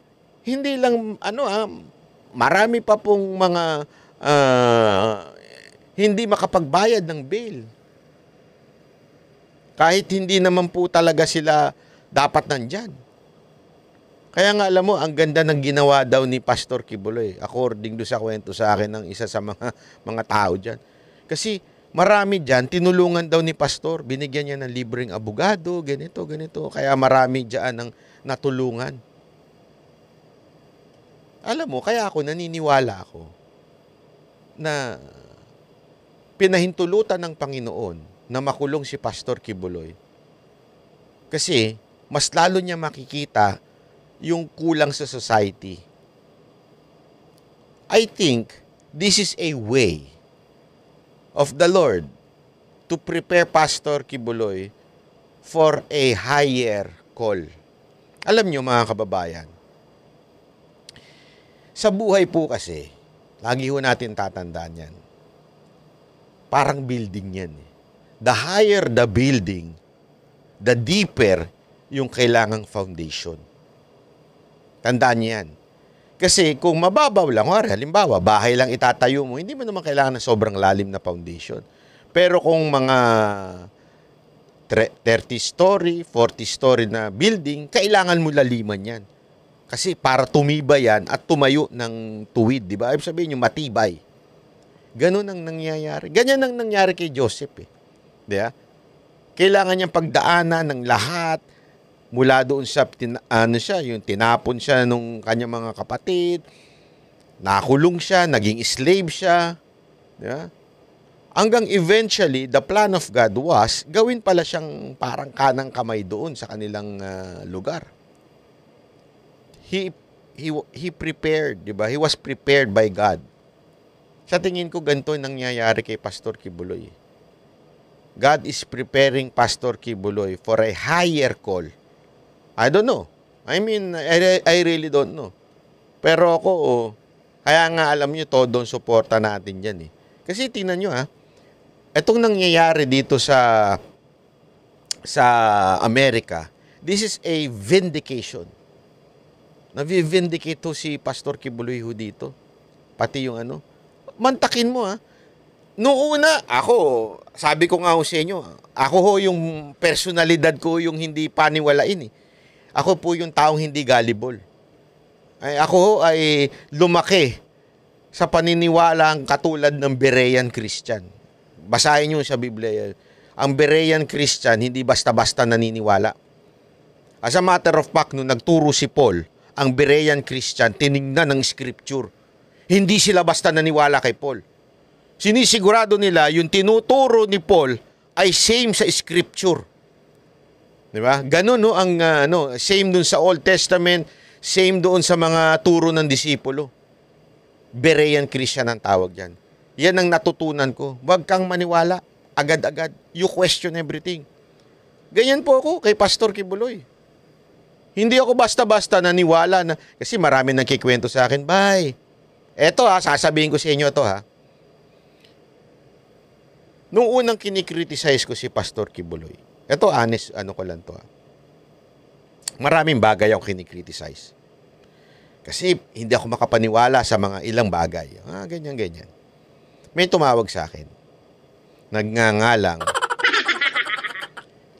hindi lang, marami pa pong mga hindi makapagbayad ng bail. Kahit hindi naman po talaga sila dapat nandyan. Kaya nga alam mo, ang ganda ng ginawa daw ni Pastor Kibuloy, according do sa kwento sa akin ng isa sa mga tao dyan. Kasi marami dyan, tinulungan daw ni Pastor, binigyan niya ng libreng abogado, ganito. Kaya marami dyan ang natulungan. Alam mo, kaya naniniwala ako na pinahintulutan ng Panginoon na makulong si Pastor Kibuloy. Kasi mas lalo niya makikita yung kulang sa society. I think this is a way of the Lord to prepare Pastor Kibuloy for a higher call. Alam niyo mga kababayan, sa buhay po kasi, lagi ho natin tatandaan yan, parang building yan The higher the building, the deeper yung kailangang foundation. Tandaan niyo yan. Kasi kung mababaw lang, halimbawa, bahay lang itatayo mo, hindi mo naman kailangan ng sobrang lalim na foundation. Pero kung mga 30-story, 40-story na building, kailangan mo laliman yan. Kasi para tumibay yan at tumayo ng tuwid, di ba? Ibig sabihin yung matibay. Ganun ang nangyayari. Ganyan ang nangyari kay Joseph Di ba? Kailangan niyang pagdaanan ng lahat mula doon sa yung tinapon siya nung kanyang mga kapatid, nakulong siya, naging slave siya, di ba? Hanggang eventually the plan of God was gawin pala siyang parang kanang kamay doon sa kanilang lugar. He prepared, di ba? He was prepared by God. Sa tingin ko ganito nangyayari kay Pastor Kibuloy. God is preparing Pastor Kibuloy for a higher call. I don't know. I mean, I really don't know. Pero ako, kaya nga alam nyo, todo suporta natin dyan Kasi tingnan nyo itong nangyayari dito sa Amerika, this is a vindication. Navi-vindicate si Pastor Kibuloy dito. Pati yung mantakin mo Noong una, sabi ko nga sa inyo, ako yung personalidad ko yung hindi paniwalain Ako po yung taong hindi gullible. Ako ay lumaki sa paniniwalang katulad ng Berean Christian. Basahin nyo sa Biblia. Ang Berean Christian, hindi basta-basta naniniwala. As a matter of fact, nung nagturo si Paul, ang Berean Christian, tinignan ng Scripture. Hindi sila basta naniwala kay Paul. Sinisigurado nila yung tinuturo ni Paul ay same sa Scripture. Di ba? Ganun ang same dun sa Old Testament, same doon sa mga turo ng disipulo. Berean Christian ang tawag yan. Yan ang natutunan ko. Huwag kang maniwala agad-agad. You question everything. Ganyan po ako kay Pastor Kibuloy. Hindi ako basta-basta naniwala na, kasi marami nagkikwento sa akin, bye. Eto sasabihin ko sa inyo to Nung unang kinikriticize ko si Pastor Kibuloy, eto honest, ko lang to Maraming bagay ako kinikriticize. Kasi hindi ako makapaniwala sa mga ilang bagay. Ganyan. May tumawag sa akin. Nagngangalang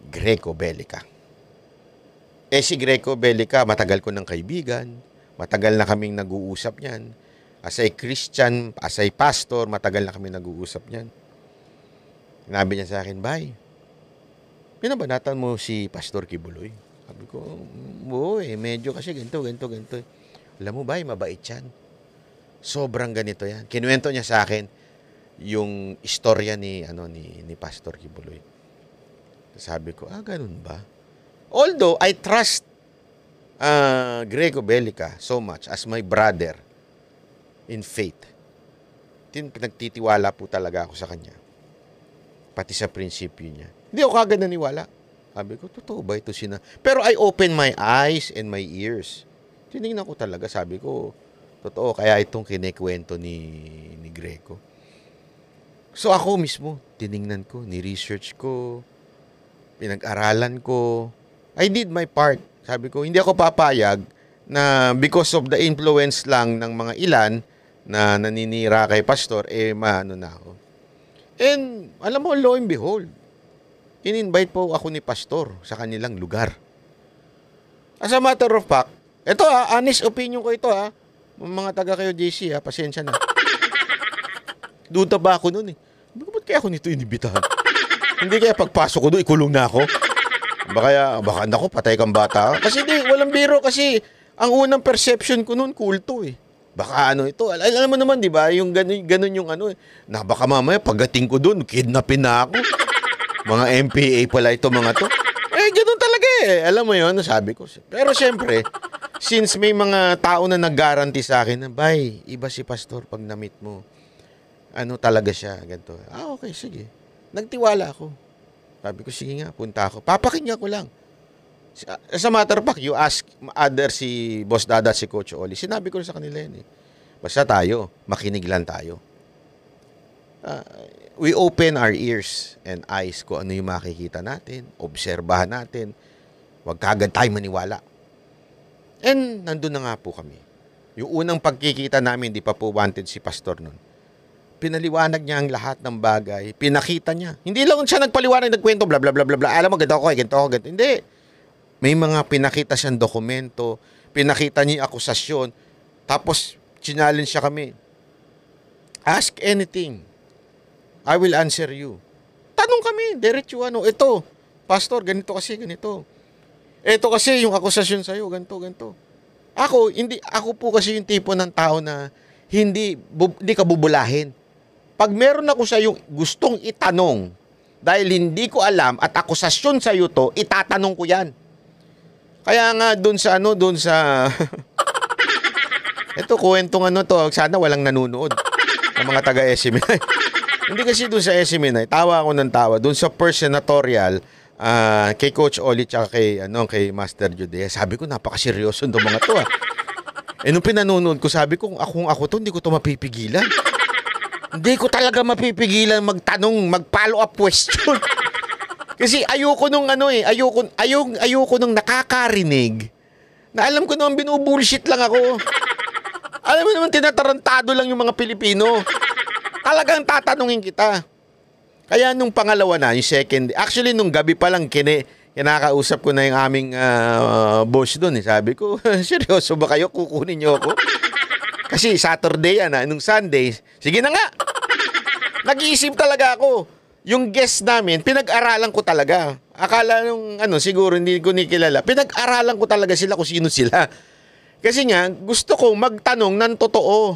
Greco Bellica. Si Greco Bellica, matagal ko ng kaibigan. Matagal na kaming nag-uusap niyan. As a Christian, as a pastor, matagal na kaming nag-uusap niyan. Sinabi niya sa akin, bye. Pinabanatan mo si Pastor Kibuloy? Sabi ko, oo medyo kasi ganito. Alam mo ba, mabait yan. Sobrang ganito yan. Kinuwento niya sa akin yung istorya ni Pastor Kibuloy. Sabi ko, ganun ba? Although I trust Greco Bellica so much as my brother in faith. Pinagtitiwala po talaga ako sa kanya. Pati sa prinsipyo niya. Hindi ako kagad naniwala. Sabi ko, totoo ba ito Pero I open my eyes and my ears. Tinignan ko talaga, sabi ko, totoo, kaya itong kinikwento ni Greco. So ako mismo, tinignan ko, ni-research ko, pinag-aralan ko. I did my part. Sabi ko, hindi ako papayag na because of the influence lang ng mga ilan na naninira kay Pastor, maano na ako. And alam mo, lo and behold, in-invite po ako ni Pastor sa kanilang lugar. As a matter of fact, ito honest opinion ko ito mga taga kayo JC pasensya na. Duda ba ako noon Ba't kaya ako nito inibitahan? Hindi kaya pagpasok ko doon, ikulong na ako? Baka nako, patay kang bata. Kasi walang biro kasi ang unang perception ko noon, kulto Baka ito. Alam mo naman, di ba? Yung ganun yung baka mamaya pagdating ko doon, kidnapin na ako. Mga MPA pala ito mga to. Ganun talaga Alam mo yon, sabi ko. Pero siyempre, since may mga tao na nag-guarantee sa akin na, bye, iba si Pastor pag na-meet mo. Talaga siya, ganito. Okay, sige. Nagtiwala ako. Sabi ko, sige nga, punta ako. Papakinggan ko lang. As a matter of fact, you ask si Boss Dada, si Coach Oli. Sinabi ko sa kanila yan Basta tayo, makinig lang tayo. We open our ears and eyes kung ano yung makikita natin, obserbahan natin. Huwag kagad tayo maniwala. And nandun na nga po kami. Yung unang pagkikita namin, di pa po wanted si Pastor nun. Pinaliwanag niya ang lahat ng bagay. Pinakita niya. Hindi lang siya nagpaliwanag, nagkwento, bla bla bla bla bla. Alam mo, ganito ako. Hindi. May mga pinakita siyang dokumento, pinakita niya yung akusasyon, tapos challenge siya kami. Ask anything. I will answer you. Tanong kami, diretso ito, Pastor, ganito kasi, ganito. Ito kasi yung akusasyon sa'yo, ganito. Ako po kasi yung tipo ng tao na hindi ka bubulahin. Pag meron ako sa yung gustong itanong, dahil hindi ko alam at akusasyon sa iyo to, itatanong ko yan. Kaya nga doon sa ito kwentong to, sana walang nanunood ng mga taga SMNI. Hindi kasi doon sa SMNI, tawa ako ng tawa. Doon sa first senatorial, kay Coach Oli tsaka kay Master Judea, sabi ko napakaseryoso ng mga to nung pinanonood ko, sabi ko kung ako to, hindi ko to mapipigilan. Hindi ko talaga mapipigilan magtanong, mag-follow up question. Kasi ayoko nung ayoko nung nakakarinig na alam ko naman binubullshit lang ako. Alam mo naman, tinatarantado lang yung mga Pilipino. Talagang tatanungin kita. Kaya nung pangalawa na, yung second, actually nung gabi pa lang kinakausap ko na yung aming boss doon. Sabi ko, seryoso ba kayo? Kukunin niyo ako? Kasi Saturday yan nung Sunday, sige na nga. Nag-iisip talaga ako. Yung guest namin, pinag-aralan ko talaga. Akala nung siguro hindi ko kilala. Pinag-aralan ko talaga sila kung sino sila. Kasi nga, gusto ko magtanong ng totoo.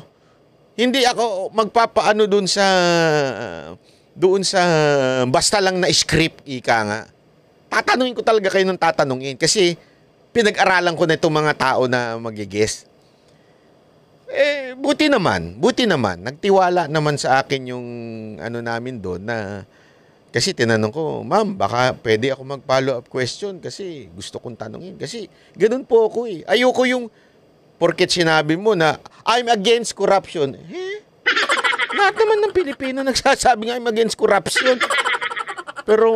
Hindi ako magpapaano doon sa basta lang na script, ika nga. Tatanungin ko talaga kayo ng tatanungin. Kasi pinag-aralan ko na itong mga tao na mag-guest. Buti naman. Nagtiwala naman sa akin yung namin doon na Kasi tinanong ko, ma'am, baka pwede ako mag-follow up question kasi gusto kong tanungin. Kasi ganun po ako eh. Ayoko yung porket sinabi mo na I'm against corruption. Lahat naman ng Pilipino nagsasabi nga I'm against corruption. Pero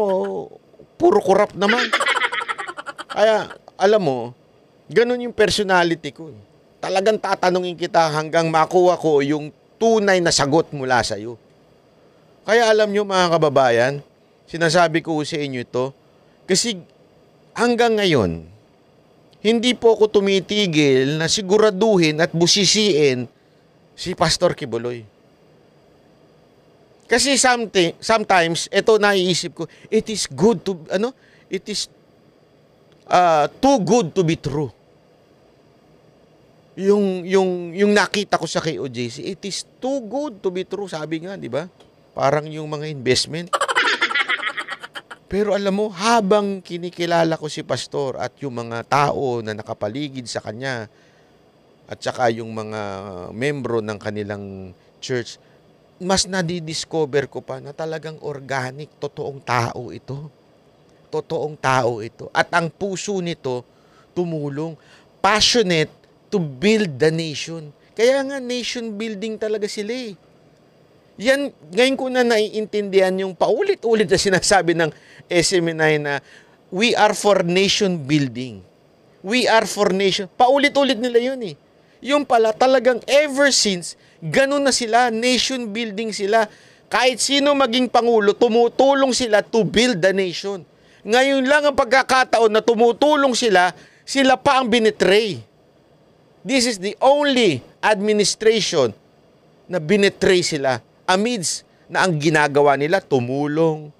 puro corrupt naman. Kaya alam mo, ganun yung personality ko. Talagang tatanungin kita hanggang makuha ko yung tunay na sagot mula sa'yo. Kaya alam nyo mga kababayan, sinasabi ko sa inyo ito, kasi hanggang ngayon, hindi po ako tumitigil na siguraduhin at busisiin si Pastor Quiboloy. Kasi sometimes, ito naiisip ko, it is too good to be true. Yung nakita ko sa KOJC, it is too good to be true, sabi nga, di ba? Parang yung mga investment. Pero alam mo, habang kinikilala ko si Pastor at yung mga tao na nakapaligid sa kanya at saka yung mga membro ng kanilang church, mas nadidiscover ko pa na talagang organic, totoong tao ito. Totoong tao ito. At ang puso nito, tumulong. Passionate to build the nation. Kaya nga nation building talaga sila eh. Yan, ngayon ko na naiintindihan yung paulit-ulit na sinasabi ng SMNI na we are for nation building. We are for nation. Paulit-ulit nila yun eh. Yung pala talagang ever since, ganun na sila, nation building sila. Kahit sino maging pangulo, tumutulong sila to build the nation. Ngayon lang ang pagkakataon na tumutulong sila, sila pa ang binitray. This is the only administration na binitray sila. Amidst na ang ginagawa nila, tumulong,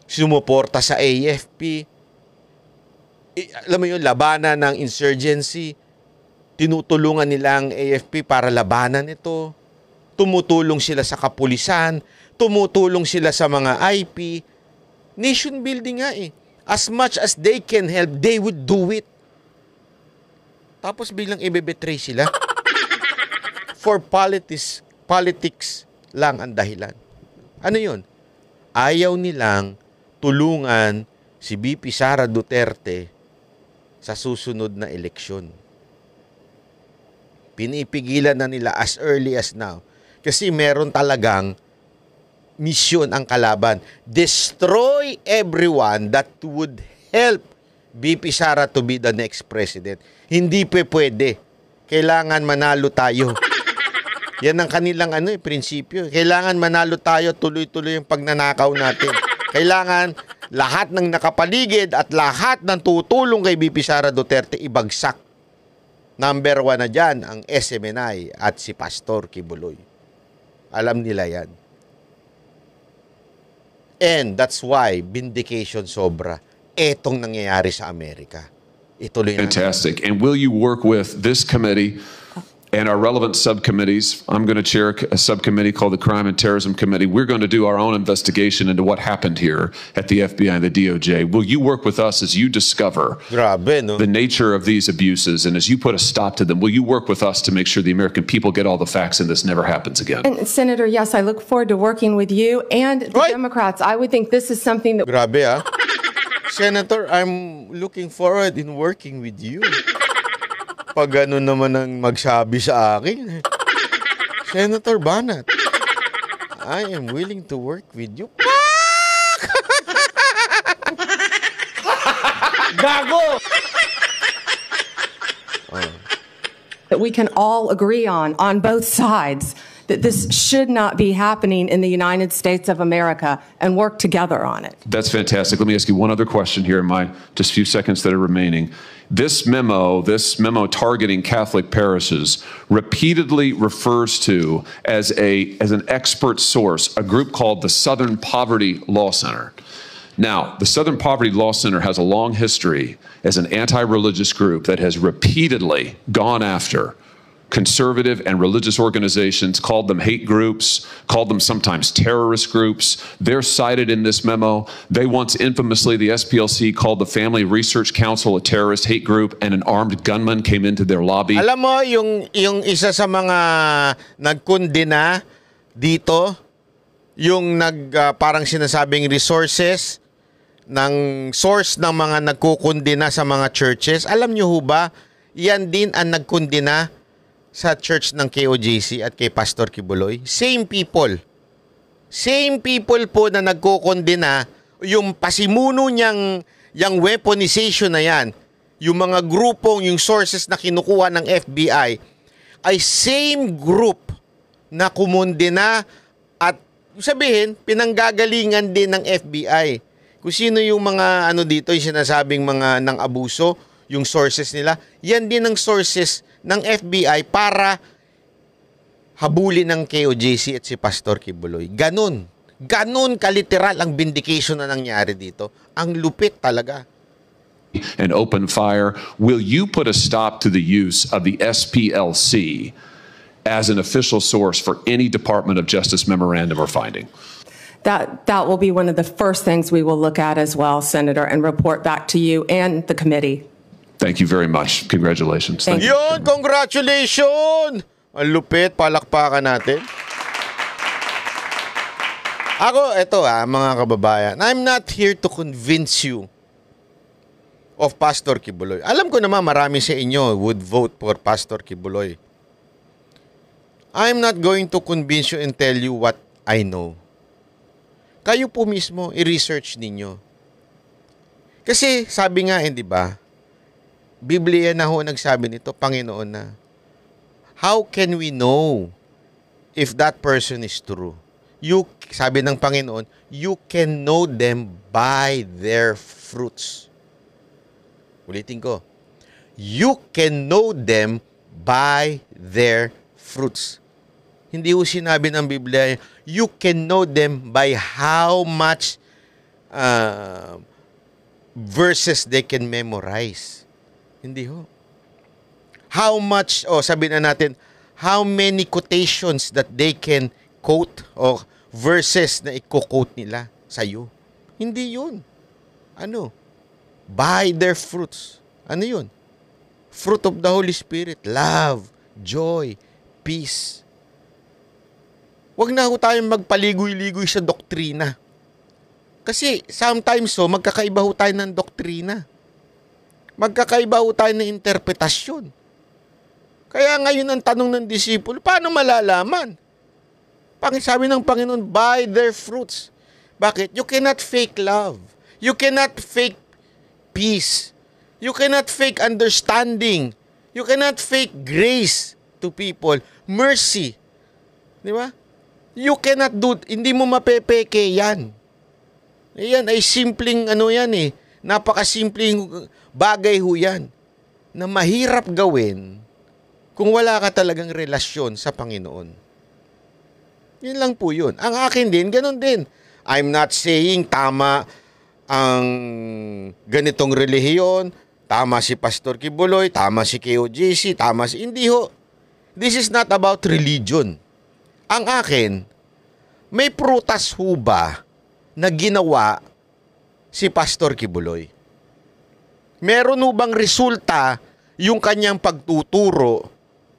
sumuporta sa AFP, alam mo yun, labanan ng insurgency, tinutulungan nila ang AFP para labanan ito, tumutulong sila sa kapulisan, tumutulong sila sa mga IP, nation building nga eh. As much as they can help, they would do it. Tapos bilang ibebetray sila, for politics lang ang dahilan. Ano yun? Ayaw nilang tulungan si VP Sara Duterte sa susunod na eleksyon. Pinipigilan na nila as early as now. Kasi meron talagang misyon ang kalaban. Destroy everyone that would help VP Sara to be the next president. Hindi pwede. Kailangan manalo tayo. Yan ang kanilang prinsipyo. Kailangan manalo tayo, tuloy-tuloy yung pagnanakaw natin. Kailangan lahat ng nakapaligid at lahat ng tutulong kay VP Sara Duterte ibagsak. Number 1 na dyan ang SMNI at si Pastor Quiboloy. Alam nila yan. And that's why vindication sobra. Etong nangyayari sa Amerika. Ituloy na. Fantastic. And will you work with this committee and our relevant subcommittees? I'm going to chair a subcommittee called the Crime and Terrorism Committee. We're going to do our own investigation into what happened here at the FBI and the DOJ. Will you work with us as you discover the nature of these abuses and as you put a stop to them? Will you work with us to make sure the American people get all the facts and this never happens again? And Senator, yes, I look forward to working with you and the Democrats. I would think this is something that... Grabe ah. Senator, I'm looking forward in working with you. Pag ano naman ang magsabi sa akin. Senator Banat, I am willing to work with you. Gago! That we can all agree on both sides, that this should not be happening in the United States of America, and work together on it. That's fantastic. Let me ask you one other question here in my just few seconds that are remaining. This memo targeting Catholic parishes repeatedly refers to as an expert source a group called the Southern Poverty Law Center. Now, the Southern Poverty Law Center has a long history as an anti-religious group that has repeatedly gone after conservative and religious organizations, called them hate groups, called them sometimes terrorist groups. They're cited in this memo. They once infamously, the SPLC called the Family Research Council a terrorist hate group, and an armed gunman came into their lobby. Alam mo, yung isa sa mga nagkondena dito, yung parang sinasabing resources ng source ng mga nagkukundina sa mga churches. Alam nyo ho ba, yan din ang nagkundina sa church ng KOJC at kay Pastor Kibuloy. Same people. Same people po na nagkukundina, yung pasimuno niyang yung weaponization na yan, yung mga grupong, yung sources na kinukuha ng FBI, ay same group na kumundina at sabihin, pinanggagalingan din ng FBI. Kung sino yung mga dito, yung sinasabing mga ng abuso, yung sources nila, yan din ang sources ng FBI para habulin ng KOJC at si Pastor Kibuloy. Ganon kaliteral ang vindication na nangyari dito. Ang lupit talaga. And open fire. Will you put a stop to the use of the SPLC as an official source for any Department of Justice memorandum or finding? That will be one of the first things we will look at as well, Senator, and report back to you and the committee. Thank you very much. Congratulations. Thank you. Yun, congratulations! Ang lupit, palakpakan natin. Ako, eto mga kababayan, I'm not here to convince you of Pastor Kibuloy. Alam ko naman marami sa inyo would vote for Pastor Kibuloy. I'm not going to convince you and tell you what I know. Kayo po mismo, i-research ninyo. Kasi sabi nga, di ba, Biblia na ho nagsabi nito, Panginoon na, how can we know if that person is true? Sabi ng Panginoon, you can know them by their fruits. Ulitin ko, you can know them by their fruits. Hindi ho sinabi ng Biblia, you can know them by how much verses they can memorize. Hindi ho. How much, sabi na natin, how many quotations that they can quote o verses na i-quote nila sa'yo. Hindi yun. By their fruits. Ano yun? Fruit of the Holy Spirit, love, joy, peace. Huwag na ho tayong magpaligoy-ligoy sa doktrina. Kasi sometimes magkakaiba ho tayo ng doktrina. Magkakaiba ho tayo ng interpretasyon. Kaya ngayon ang tanong ng disipulo, paano malalaman? Sabi ng Panginoon, by their fruits. Bakit? You cannot fake love. You cannot fake peace. You cannot fake understanding. You cannot fake grace to people. Mercy. Di ba? You cannot do, hindi mo mapepeke yan. Yan ay simpleng napakasimpleng bagay ho yan na mahirap gawin kung wala ka talagang relasyon sa Panginoon. Yun lang po yun. Ang akin din, ganun din. I'm not saying tama ang ganitong relihiyon, tama si Pastor Kibuloy, tama si KOJC, tama si... Hindi ho. This is not about religion. Ang akin, may prutas ho ba na ginawa si Pastor Kibuloy? Meron ho bang resulta yung kanyang pagtuturo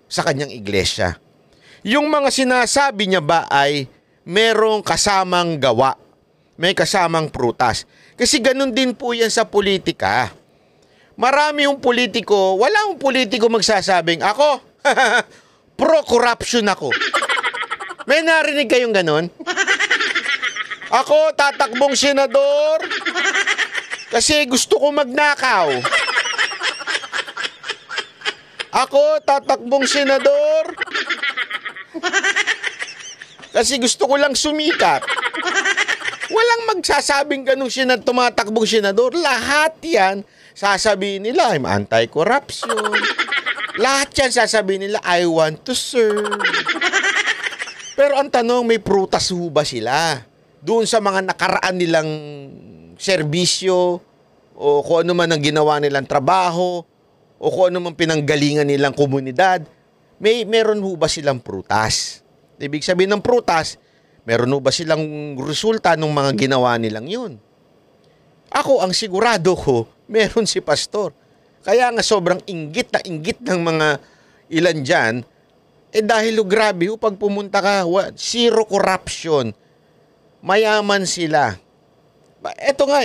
sa kanyang iglesia? Yung mga sinasabi niya ba ay merong kasamang gawa? May kasamang prutas? Kasi ganun din po yan sa politika. Marami yung politiko, wala yung politiko magsasabing, ako, pro-corruption ako. May narinig kayong ganun? Ako, tatakbong senador kasi gusto ko magnakaw. Ako, tatakbong senador kasi gusto ko lang sumikat. Walang magsasabing ganung tumatakbong senador. Lahat yan, sasabihin nila, I'm anti-corruption. Lahat yan sasabihin nila, I want to serve. Pero ang tanong, may prutas ho ba sila? Doon sa mga nakaraan nilang serbisyo, o kung ano man ang ginawa nilang trabaho, o kung ano man pinanggalingan nilang komunidad, meron ho ba silang prutas? Ibig sabihin ng prutas, meron ho ba silang resulta ng mga ginawa nilang yun? Ako, ang sigurado ko, meron si Pastor. Kaya nga sobrang inggit ng mga ilan dyan, dahil grabe ho, pag pumunta ka, zero corruption. mayaman sila. Eto nga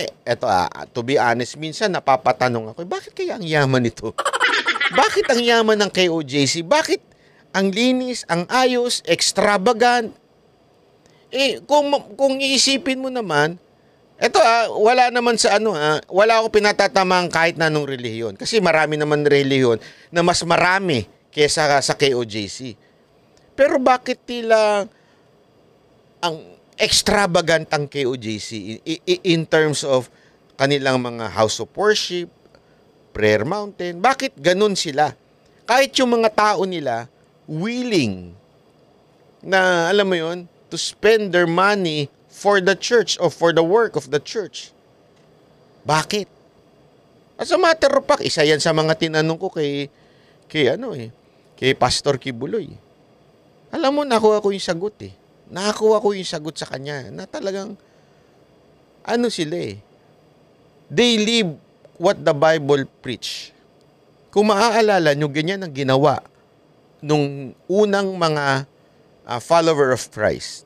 to be honest, minsan napapatanong ako, bakit kaya ang yaman nito? Bakit ang yaman ng KOJC? Bakit ang linis, ang ayos, extravagant? Kung iisipin mo naman, wala naman sa wala ako pinatatamang kahit na anong relihiyon. Kasi marami naman relihiyon na mas marami kesa sa KOJC. Pero bakit tila ang extravagant ang KOJC in terms of kanilang mga house of worship, prayer mountain? Bakit ganun sila? Kahit yung mga tao nila willing na, alam mo yun, to spend their money for the church or for the work of the church. Bakit? As a matter of fact, isa yan sa mga tinanong ko kay Pastor Kibuloy. Alam mo, nakuha ko yung sagot eh. Nakakuha ko yung sagot sa kanya na talagang sila eh. They live what the Bible preach. Kung maaalala nyo, ganyan ang ginawa nung unang mga follower of Christ.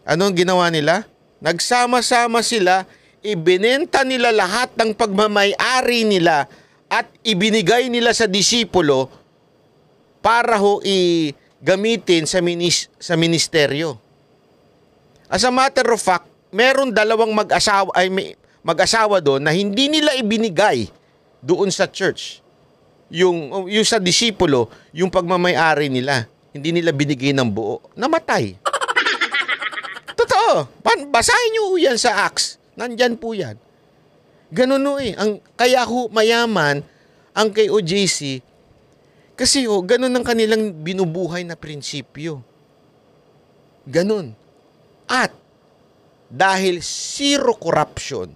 Anong ginawa nila? Nagsama-sama sila, ibinenta nila lahat ng pagmamay-ari nila at ibinigay nila sa disipulo para gamitin sa ministeryo. As a matter of fact, meron dalawang mag-asawa doon na hindi nila ibinigay doon sa church. Yung sa disipulo, yung pagmamay-ari nila, hindi nila binigay ng buo. Namatay. Totoo. Basahin nyo yan sa Acts. Nandyan po yan. Ganun eh. Kaya mayaman ang KOJC kasi ganun ang kanilang binubuhay na prinsipyo. Ganun. At dahil zero corruption,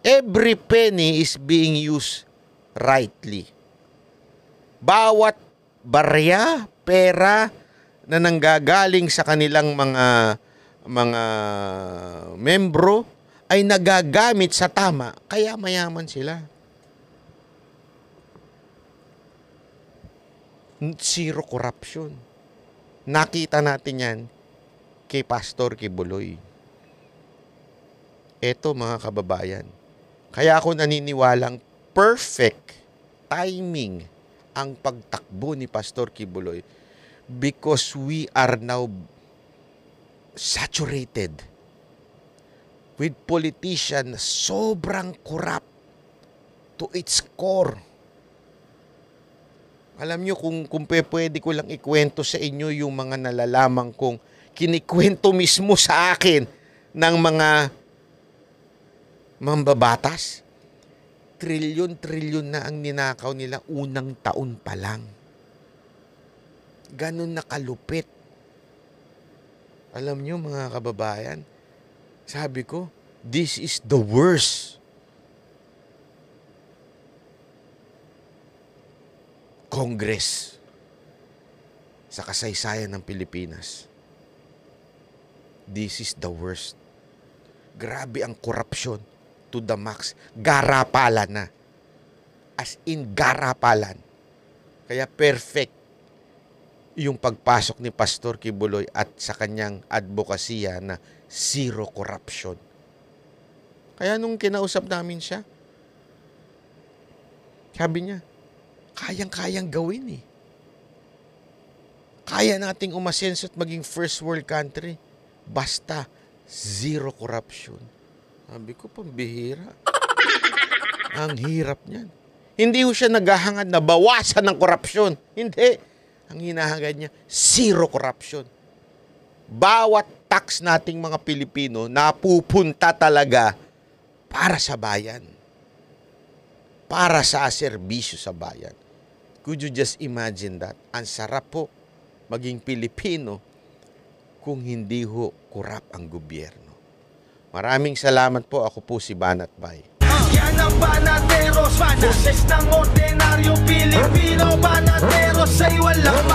every penny is being used rightly. Bawat barya, pera na nanggagaling sa kanilang mga membro ay nagagamit sa tama, kaya mayaman sila. Zero corruption. Nakita natin yan kay Pastor Kibuloy. Eto mga kababayan, kaya ako naniniwalang perfect timing ang pagtakbo ni Pastor Kibuloy because we are now saturated with politicians na sobrang corrupt to its core. Alam nyo, kung pwede ko lang ikwento sa inyo yung mga nalalaman kong kinikwento mismo sa akin ng mga mambabatas. Trilyon-trilyon na ang ninakaw nila unang taon pa lang. Ganun na kalupit. Alam nyo mga kababayan, sabi ko, this is the worst. Congress sa kasaysayan ng Pilipinas. This is the worst. Grabe ang korupsyon to the max. Garapalan na. As in garapalan. Kaya perfect yung pagpasok ni Pastor Kibuloy at sa kanyang advokasya na zero corruption. Kaya nung kinausap namin siya, sabi niya, kayang-kayang gawin eh. Kaya nating umasenso at maging first world country. Basta zero corruption. Sabi ko, pambihira. Ang hirap niyan. Hindi ho siya naghahangad na bawasan ng korupsyon. Hindi. Ang hinahangad niya, zero corruption. Bawat tax nating mga Pilipino napupunta talaga para sa bayan. Para sa serbisyo sa bayan. Could you just imagine that? Ang sarap po maging Pilipino kung hindi ho korap ang gobyerno. Maraming salamat po. Ako po si Banat Bay. Yan ang Banateros, boses ng ordinaryo Pilipino. Banateros ay walang